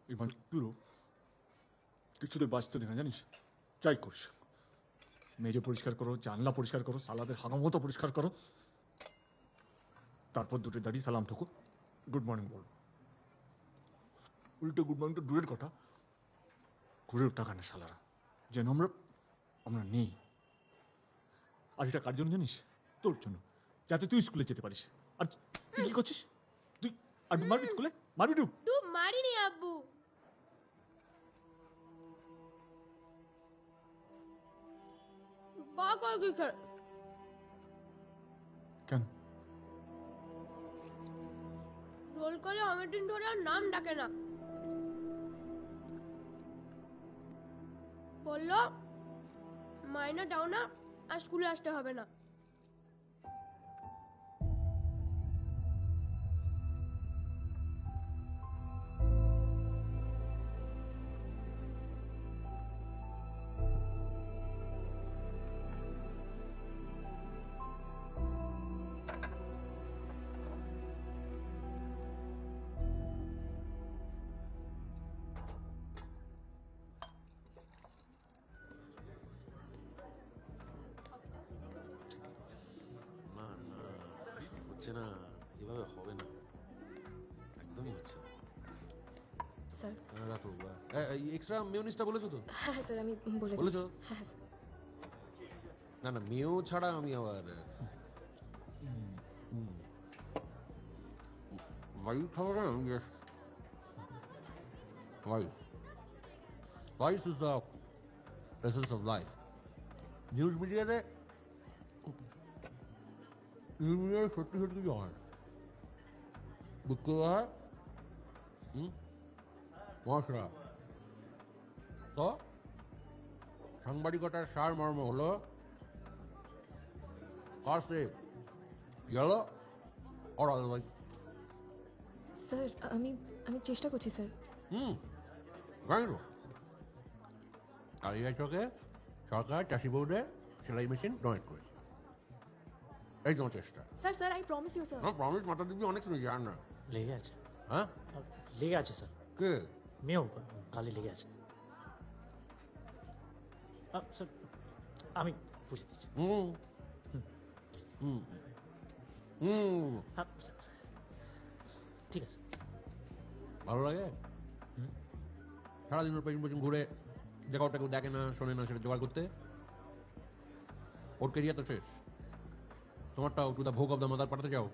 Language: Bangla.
এই মানুষগুলো কিছুতে বাঁচতে দেয় না জানিস, যাই করিস। মেজে পরিষ্কার করো, জানলা পরিষ্কার করো, সালাদের হাগামতো পরিষ্কার করো, তারপর দুটো দাঁড়িয়ে সালাম ঠোকো, গুড মর্নিং বলো। উল্টো গুড মর্নিংটা দূরের কথা, ঘুরেও টাকা না সালারা, যেন আমরা আমরা নেই। আর এটা কার জন্য জানিস? তোর জন্য, যাতে তুই স্কুলে যেতে পারিস। আর তুই কি করছিস? তুই আর মারবি স্কুলে, মারবি ডুব। ডুব মারিনি আব্বু। বা কয় কিসের? কেন? রোল কলে অনেকদিন ধরে আর নাম ডাকে না। বললো মাইনা দাও না, আর স্কুলে আসতে হবে না। না না, হচ্ছে না, এভাবে হবে না, একদমই হচ্ছে না। স্যার। রাখো। এক্সট্রা মেয়োনিজটা বলেছো তো? হ্যাঁ হ্যাঁ স্যার, আমি বলে বলেছো? দিচ্ছি। হ্যাঁ হ্যাঁ স্যার। না না, মেয়ো ছাড়া আমি আবার বাড়ি খাবো না। Spice is the essence of life. News মিডিয়াতে সত্যি সত্যি কিছু হয়, বিক্রি হয় মশলা। তো সাংবাদিকতার সার মর্ম হলো কাছে গেল আর আদারওয়াইজ। স্যার আমি আমি চেষ্টা করছি স্যার। জানি তো কালিয়া চকে সরকার চাষি বউদের সেলাই মেশিন ডোনেট করেছে, এই তোমার চেষ্টা। Sir sir I promise you sir. না প্রমিস মাথা দিবি অনেক শুনেছি, আর না। লেগে আছে, হ্যাঁ লেগে আছে স্যার, কে? মেয়েও গালে লেগে আছে। স্যার আমি বুঝে দিচ্ছি। হুম হুম হুম স্যার ঠিক আছে। ভালো লাগে সারাদিন ওর পেছন পেছন ঘুরে যে কাউটা কেউ দেখে না শোনে না সেটা জোগাড় করতে। ওর কেরিয়ার তো শেষ, তোমারটাও টু দ্য ভোগ অব দ্য মাদার পাঠাতে চাও।